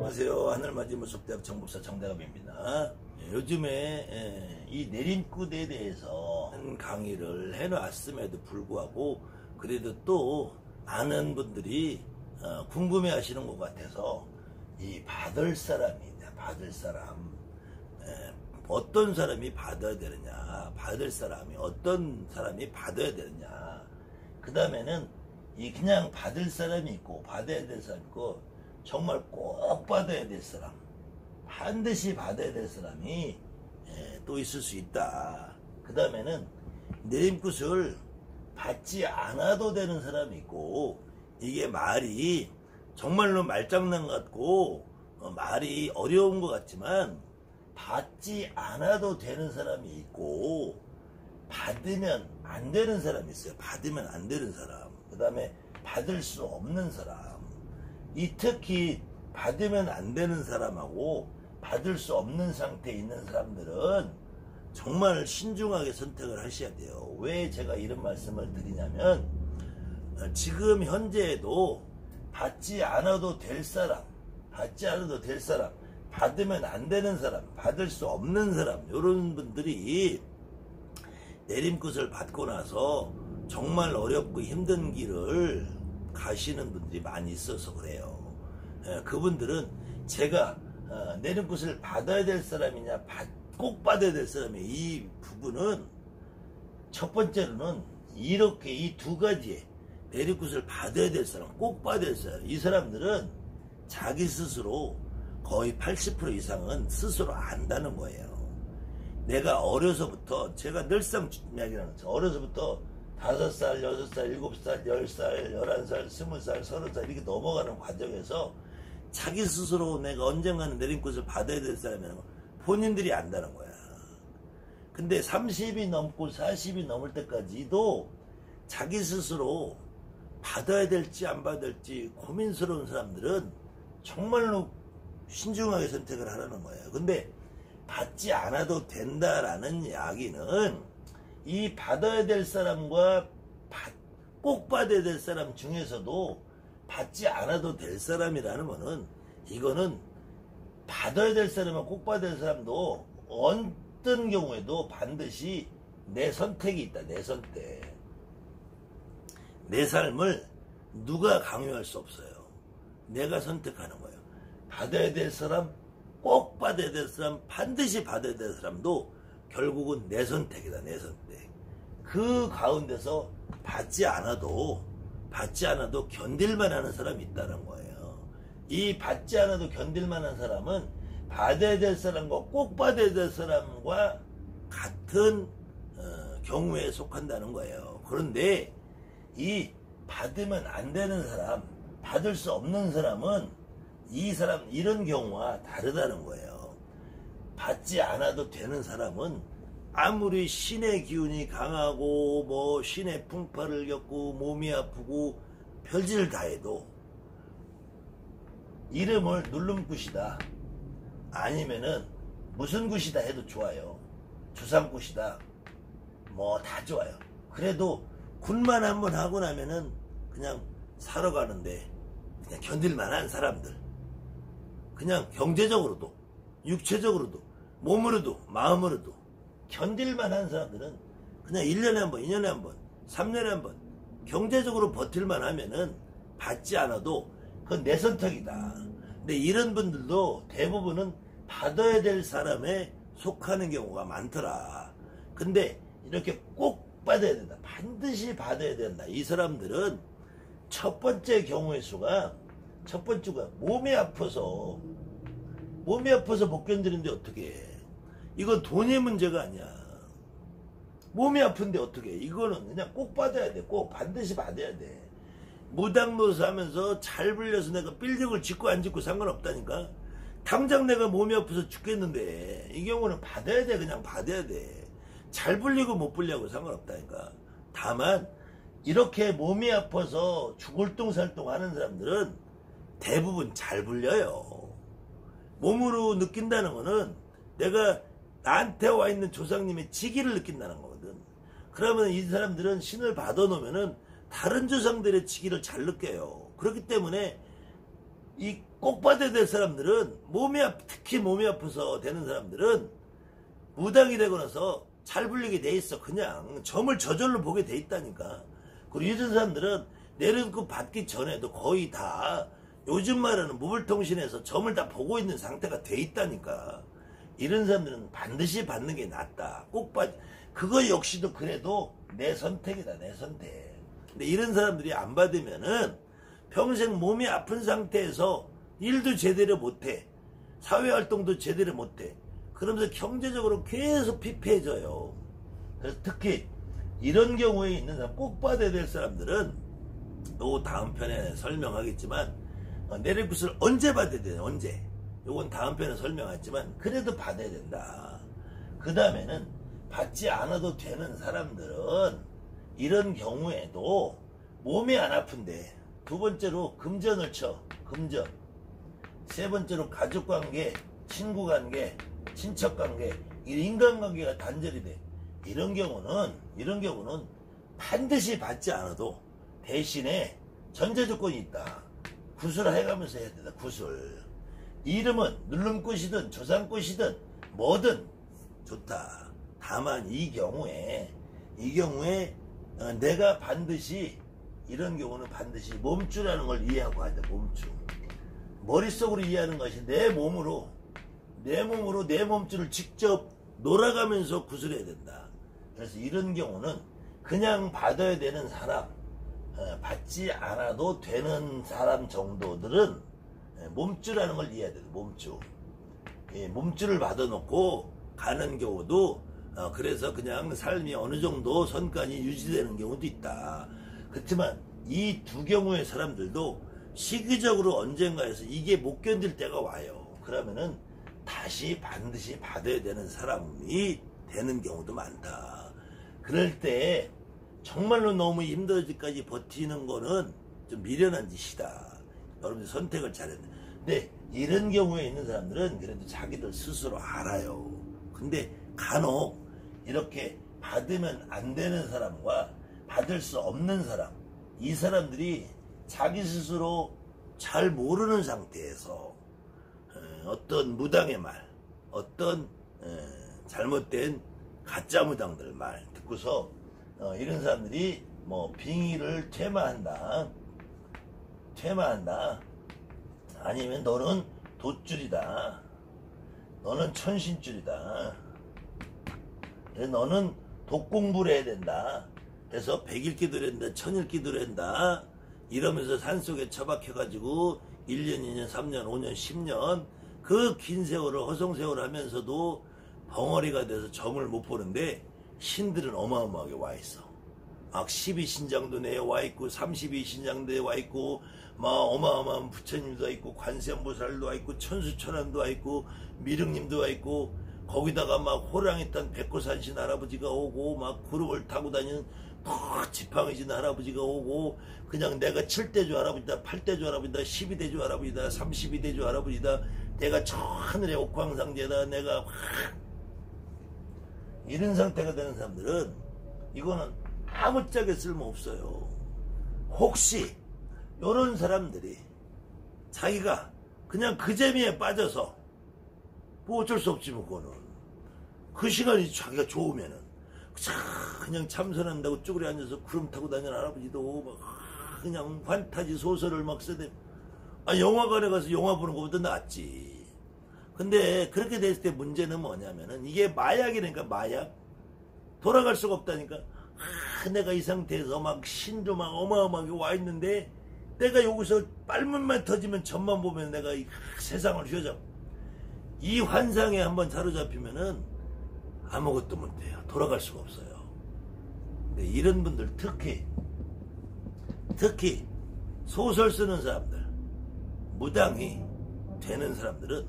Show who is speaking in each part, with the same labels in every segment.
Speaker 1: 안녕하세요. 하늘맞이무속대학 정복사 정대갑입니다. 요즘에 이 내림굿에 대해서 한 강의를 해놨음에도 불구하고 그래도 또 많은 분들이 궁금해 하시는 것 같아서 이 받을 사람이냐, 받을 사람, 어떤 사람이 받아야 되느냐, 받을 사람이 어떤 사람이 받아야 되느냐, 그 다음에는 이 그냥 받을 사람이 있고 받아야 될 사람이 있고 정말 꼭 받아야 될 사람, 반드시 받아야 될 사람이 또 있을 수 있다. 그 다음에는 내림굿을 받지 않아도 되는 사람이 있고, 이게 말이 정말로 말장난 같고 말이 어려운 것 같지만 받지 않아도 되는 사람이 있고 받으면 안 되는 사람이 있어요. 받으면 안 되는 사람, 그 다음에 받을 수 없는 사람. 이 특히 받으면 안 되는 사람하고 받을 수 없는 상태에 있는 사람들은 정말 신중하게 선택을 하셔야 돼요. 왜 제가 이런 말씀을 드리냐면, 지금 현재에도 받지 않아도 될 사람, 받지 않아도 될 사람, 받으면 안 되는 사람, 받을 수 없는 사람, 이런 분들이 내림굿을 받고 나서 정말 어렵고 힘든 길을 가시는 분들이 많이 있어서 그래요. 그분들은 제가 내림굿을 받아야 될 사람이냐, 꼭 받아야 될 사람이, 이 부분은 첫 번째로는 이렇게 이 두 가지에 내림굿을 받아야 될 사람, 꼭 받아야 될 사람, 이 사람들은 자기 스스로 거의 80% 이상은 스스로 안다는 거예요. 내가 어려서부터, 제가 늘상 이야기하는 것처럼 어려서부터 5살, 6살, 7살, 10살, 11살, 20살, 30살 이렇게 넘어가는 과정에서 자기 스스로 내가 언젠가는 내림굿을 받아야 될 사람이라는 거 본인들이 안다는 거야. 근데 30이 넘고 40이 넘을 때까지도 자기 스스로 받아야 될지 안 받아야 될지 고민스러운 사람들은 정말로 신중하게 선택을 하라는 거예요. 근데 받지 않아도 된다라는 이야기는 이 받아야 될 사람과 꼭 받아야 될 사람 중에서도 받지 않아도 될 사람이라는 거는, 이거는 받아야 될 사람과 꼭 받아야 될 사람도 어떤 경우에도 반드시 내 선택이 있다. 내 선택. 내 삶을 누가 강요할 수 없어요. 내가 선택하는 거예요. 받아야 될 사람, 꼭 받아야 될 사람, 반드시 받아야 될 사람도 결국은 내 선택이다. 내 선택. 그 가운데서 받지 않아도 견딜만 하는 사람이 있다는 거예요. 이 받지 않아도 견딜만 한 사람은 받아야 될 사람과 꼭 받아야 될 사람과 같은 경우에 속한다는 거예요. 그런데 이 받으면 안 되는 사람, 받을 수 없는 사람은 이런 경우와 다르다는 거예요. 받지 않아도 되는 사람은 아무리 신의 기운이 강하고 뭐 신의 풍파를 겪고 몸이 아프고 별짓을 다 해도 이름을 누름굿이다, 아니면은 무슨 굿이다 해도 좋아요. 주상굿이다, 뭐 다 좋아요. 그래도 굿만 한번 하고 나면은 그냥 살아가는데 그냥 견딜만한 사람들, 그냥 경제적으로도 육체적으로도 몸으로도 마음으로도 견딜만한 사람들은 그냥 1년에 한 번, 2년에 한 번, 3년에 한 번 경제적으로 버틸만 하면은 받지 않아도 그건 내 선택이다. 근데 이런 분들도 대부분은 받아야 될 사람에 속하는 경우가 많더라. 근데 이렇게 꼭 받아야 된다, 반드시 받아야 된다, 이 사람들은 첫 번째 경우의 수가, 첫 번째가 몸이 아파서 못 견디는데 어떻게 해. 이건 돈의 문제가 아니야. 몸이 아픈데 어떻게 해. 이거는 그냥 꼭 받아야 돼. 꼭 반드시 받아야 돼. 무당노릇 하면서 잘 불려서 내가 빌딩을 짓고 안 짓고 상관없다니까. 당장 내가 몸이 아파서 죽겠는데 이 경우는 받아야 돼. 그냥 받아야 돼. 잘 불리고 못 불리고 상관없다니까. 다만 이렇게 몸이 아파서 죽을똥살똥 하는 사람들은 대부분 잘 불려요. 몸으로 느낀다는 거는 내가 나한테 와 있는 조상님의 지기를 느낀다는 거거든. 그러면 이 사람들은 신을 받아 놓으면은 다른 조상들의 지기를 잘 느껴요. 그렇기 때문에 이 꼭 받아야 될 사람들은 특히 몸이 아파서 되는 사람들은 무당이 되고 나서 잘 불리게 돼 있어. 그냥 점을 저절로 보게 돼 있다니까. 그리고 이런 사람들은 내려놓고 받기 전에도 거의 다 요즘 말하는 무불통신에서 점을 다 보고 있는 상태가 돼 있다니까. 이런 사람들은 반드시 받는 게 낫다. 그거 역시도 그래도 내 선택이다. 내 선택. 근데 이런 사람들이 안 받으면은 평생 몸이 아픈 상태에서 일도 제대로 못해. 사회활동도 제대로 못해. 그러면서 경제적으로 계속 피폐해져요. 그래서 특히 이런 경우에 있는 사람, 꼭 받아야 될 사람들은 또 다음 편에 설명하겠지만 내리굿을 언제 받아야 되냐. 언제. 요건 다음 편에 설명하지만 그래도 받아야 된다. 그 다음에는 받지 않아도 되는 사람들은 이런 경우에도 몸이 안 아픈데, 두 번째로 금전을 쳐. 금전. 세 번째로 가족관계, 친구관계, 친척관계, 인간관계가 단절이 돼. 이런 경우는 반드시 받지 않아도 대신에 전제조건이 있다. 구슬 해가면서 해야 된다. 구슬. 이름은 누름꽃이든 조상꽃이든 뭐든 좋다. 다만 이 경우에 내가 반드시 이런 경우는 반드시 몸주라는 걸 이해하고 하자. 몸주. 머릿속으로 이해하는 것이 내 몸으로 내 몸주를 직접 놀아가면서 구슬해야 된다. 그래서 이런 경우는 그냥 받아야 되는 사람, 받지 않아도 되는 사람 정도들은 몸주라는 걸 이해해야 돼요. 몸주. 몸주를 받아놓고 가는 경우도 그래서 그냥 삶이 어느 정도 선까지 유지되는 경우도 있다. 그렇지만 이 두 경우의 사람들도 시기적으로 언젠가에서 이게 못 견딜 때가 와요. 그러면은 다시 반드시 받아야 되는 사람이 되는 경우도 많다. 그럴 때 정말로 너무 힘들어지까지 버티는 거는 좀 미련한 짓이다. 여러분들 선택을 잘해야 돼. 근데 이런 경우에 있는 사람들은 그래도 자기들 스스로 알아요. 근데 간혹 이렇게 받으면 안 되는 사람과 받을 수 없는 사람, 이 사람들이 자기 스스로 잘 모르는 상태에서 어떤 무당의 말, 어떤 잘못된 가짜 무당들 말 듣고서 이런 사람들이 뭐 빙의를 퇴마한다, 아니면 너는 돛줄이다, 너는 천신줄이다, 그래서 너는 독공부를 해야 된다, 그래서 100일 기도를 한다, 1000일 기도를 한다, 이러면서 산속에 처박혀가지고 1년, 2년, 3년, 5년, 10년 그 긴 세월을 허송세월 하면서도 벙어리가 돼서 점을 못 보는데 신들은 어마어마하게 와있어. 막 12신장도 내에 와있고 32신장도에 와있고 막 어마어마한 부처님도 와있고 관세음보살도 와있고 천수천왕도 와있고 미륵님도 와있고 거기다가 막 호랑이 딴 백호산신 할아버지가 오고 막 구름을 타고 다니는 지팡이진 할아버지가 오고 그냥 내가 7대주 할아버지다, 8대주 할아버지다, 12대주 할아버지다, 32대주 할아버지다, 내가 저 하늘의 옥황상제다, 내가 이런 상태가 되는 사람들은 이거는 아무짝에 쓸모없어요. 혹시 이런 사람들이 자기가 그냥 그 재미에 빠져서 뭐 어쩔 수 없지 뭐 그거는 그 시간이 자기가 좋으면은 그냥 참선한다고 쭈그려 앉아서 구름 타고 다니는 할아버지도 막 그냥 판타지 소설을 막 쓰대. 영화관에 가서 영화 보는 것보다 낫지. 근데 그렇게 됐을 때 문제는 뭐냐면은 이게 마약이니까 마약. 돌아갈 수가 없다니까. 내가 이 상태에서 막 신도 막 어마어마하게 와 있는데 내가 여기서 빨문만 터지면 점만 보면 내가 이 세상을 휘어잡. 이 환상에 한번 사로잡히면은 아무것도 못해요. 돌아갈 수가 없어요. 근데 이런 분들 특히 소설 쓰는 사람들, 무당이 되는 사람들은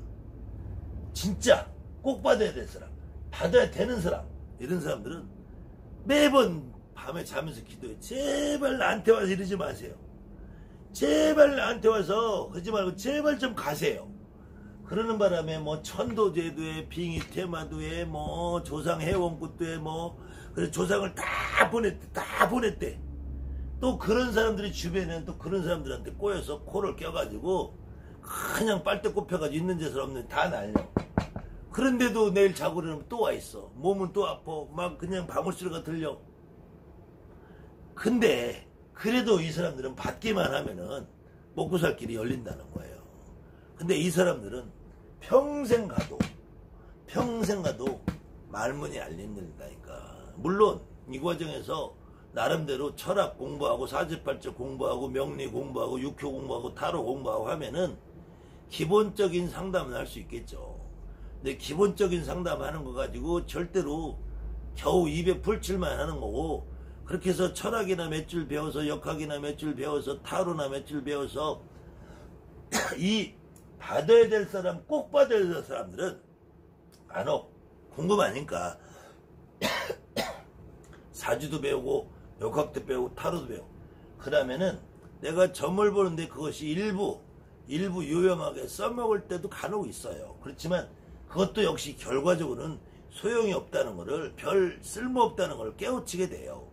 Speaker 1: 진짜 꼭 받아야 될 사람, 받아야 되는 사람, 이런 사람들은 매번 밤에 자면서 기도해. 제발 나한테 와서 이러지 마세요. 제발 나한테 와서 그러지 말고 제발 좀 가세요. 그러는 바람에 뭐 천도제도 해, 빙의테마도 해, 뭐 조상 해원굿도 해, 뭐 그래서 조상을 다 보냈대. 또 그런 사람들이 주변에는 또 그런 사람들한테 꼬여서 코를 껴가지고 그냥 빨대 꼽혀가지고 있는 데서 없는 데 다 날려. 그런데도 내일 자고 일어나면 또 와 있어. 몸은 또 아파. 막 그냥 방울소리가 들려. 근데 그래도 이 사람들은 받기만 하면은 먹고 살 길이 열린다는 거예요. 근데 이 사람들은 평생 가도 말문이 안 열린다니까. 물론 이 과정에서 나름대로 철학 공부하고 사주팔자 공부하고 명리 공부하고 육효 공부하고 타로 공부하고 하면은 기본적인 상담은 할 수 있겠죠. 근데 기본적인 상담하는 거 가지고 절대로 겨우 입에 풀칠만 하는 거고, 그렇게 해서 철학이나 몇 줄 배워서 역학이나 몇 줄 배워서 타로나 몇 줄 배워서 이 받아야 될 사람, 꼭 받아야 될 사람들은 간혹 궁금하니까 사주도 배우고 역학도 배우고 타로도 배우고, 그 다음에는 내가 점을 보는데 그것이 일부 요염하게 써먹을 때도 간혹 있어요. 그렇지만 그것도 역시 결과적으로는 소용이 없다는 것을, 별 쓸모없다는 걸 깨우치게 돼요.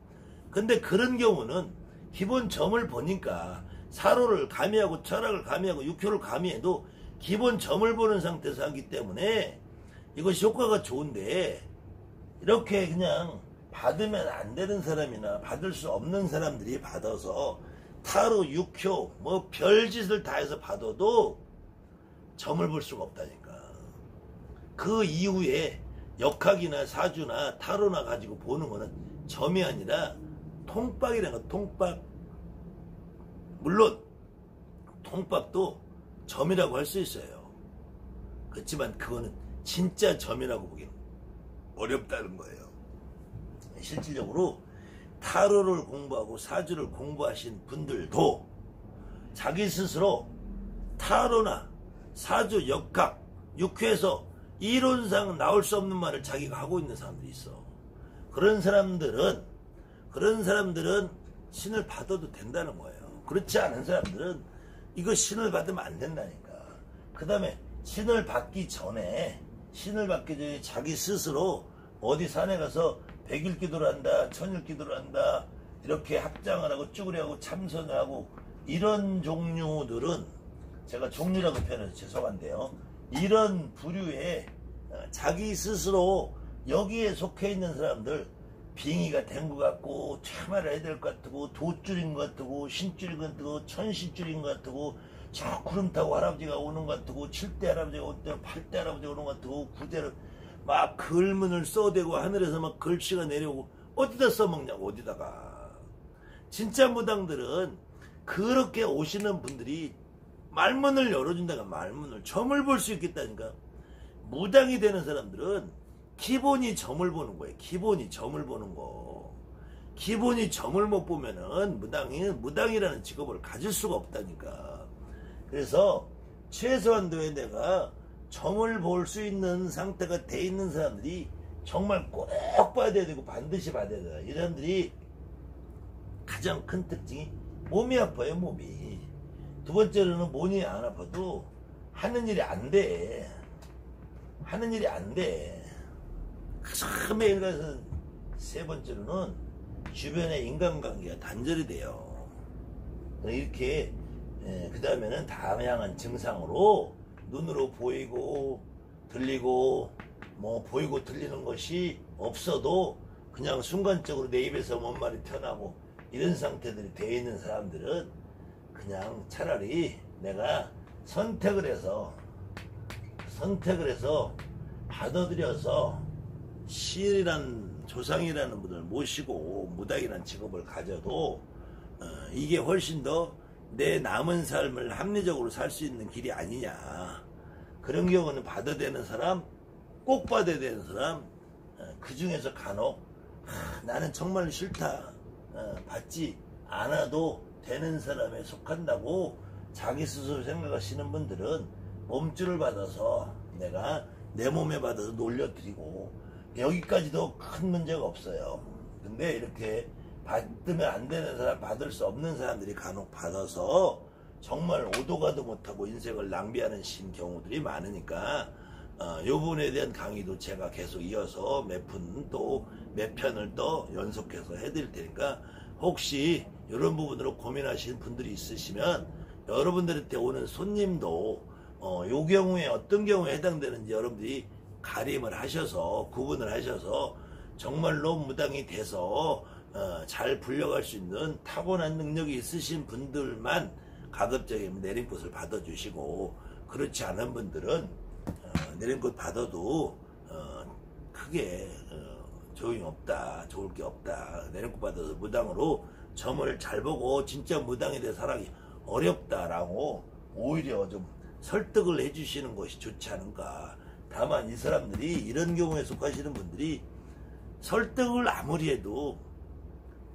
Speaker 1: 근데 그런 경우는 기본 점을 보니까 사로를 가미하고 철학을 가미하고 육효를 가미해도 기본 점을 보는 상태에서 하기 때문에 이것이 효과가 좋은데, 이렇게 그냥 받으면 안 되는 사람이나 받을 수 없는 사람들이 받아서 타로, 육효, 뭐 별짓을 다 해서 받아도 점을 볼 수가 없다니까. 그 이후에 역학이나 사주나 타로나 가지고 보는 거는 점이 아니라 통박이라는 거, 통박. 물론 통박도 점이라고 할 수 있어요. 그렇지만 그거는 진짜 점이라고 보기는 어렵다는 거예요. 실질적으로 타로를 공부하고 사주를 공부하신 분들도 자기 스스로 타로나 사주, 역학, 육회에서 이론상 나올 수 없는 말을 자기가 하고 있는 사람들이 있어. 그런 사람들은 신을 받아도 된다는 거예요. 그렇지 않은 사람들은 이거 신을 받으면 안 된다니까. 그 다음에 신을 받기 전에 자기 스스로 어디 산에 가서 100일 기도를 한다, 1000일 기도를 한다, 이렇게 합장을 하고 쭈그리 하고 참선을 하고, 이런 종류들은, 제가 종류라고 표현해서 죄송한데요, 이런 부류의 자기 스스로 여기에 속해 있는 사람들, 빙의가 된 것 같고 참아를 해야 될 것 같고 돛줄인 것 같고 신줄인 것 같고 천신줄인 것 같고, 저 구름 타고 할아버지가 오는 것 같고 7대 할아버지가 오는 것 같고 8대 할아버지가 오는 것 같고 9대를 막 글문을 써대고 하늘에서 막 글씨가 내려오고, 어디다 써먹냐고. 어디다가. 진짜 무당들은 그렇게 오시는 분들이 말문을 열어준다가 말문을, 점을 볼 수 있겠다니까. 무당이 되는 사람들은 기본이 점을 보는 거예요. 기본이 점을 보는 거. 기본이 점을 못 보면은 무당이라는 직업을 가질 수가 없다니까. 그래서 최소한도에 내가 점을 볼 수 있는 상태가 돼 있는 사람들이 정말 꼭 받아야 되고 반드시 받아야 돼. 이 사람들이 가장 큰 특징이 몸이 아파요. 몸이. 두 번째로는 몸이 안 아파도 하는 일이 안 돼. 하는 일이 안 돼. 가장 매일 가서. 세 번째로는 주변의 인간관계가 단절이 돼요. 이렇게 그 다음에는 다양한 증상으로 눈으로 보이고 들리고 뭐 보이고 들리는 것이 없어도 그냥 순간적으로 내 입에서 뭔 말이 튀어나오고 이런 상태들이 되어 있는 사람들은 그냥 차라리 내가 선택을 해서 받아들여서 시인이란 조상이라는 분을 모시고 무당이라는 직업을 가져도 이게 훨씬 더 내 남은 삶을 합리적으로 살 수 있는 길이 아니냐. 그런 경우는 받아야 되는 사람, 꼭 받아야 되는 사람, 그 중에서 간혹 나는 정말 싫다, 받지 않아도 되는 사람에 속한다고 자기 스스로 생각하시는 분들은 몸줄을 받아서 내가 내 몸에 받아서 놀려드리고 여기까지도 큰 문제가 없어요. 근데 이렇게 받으면 안 되는 사람, 받을 수 없는 사람들이 간혹 받아서 정말 오도 가도 못하고 인생을 낭비하는 경우들이 많으니까 이 부분에 대한 강의도 제가 계속 이어서 몇 편을 또 연속해서 해드릴 테니까, 혹시 이런 부분으로 고민하시는 분들이 있으시면 여러분들한테 오는 손님도 요 경우에 어떤 경우에 해당되는지 여러분들이 가림을 하셔서 구분을 하셔서 정말로 무당이 돼서 잘 불려갈 수 있는 타고난 능력이 있으신 분들만 가급적이면 내림꽃을 받아주시고, 그렇지 않은 분들은 내림꽃 받아도 크게 좋을 게 없다. 내림꽃 받아서 무당으로 점을 잘 보고 진짜 무당이 돼 살아기 어렵다라고 오히려 좀 설득을 해주시는 것이 좋지 않은가. 다만 이 사람들이 이런 경우에 속하시는 분들이 설득을 아무리 해도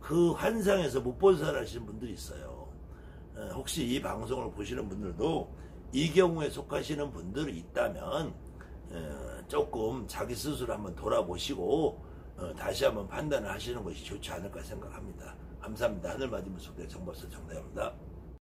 Speaker 1: 그 환상에서 못 벗어나시는 분들이 있어요. 혹시 이 방송을 보시는 분들도 이 경우에 속하시는 분들이 있다면 조금 자기 스스로 한번 돌아보시고 다시 한번 판단을 하시는 것이 좋지 않을까 생각합니다. 감사합니다. 하늘맞으면 속대 정법사 정대합니다.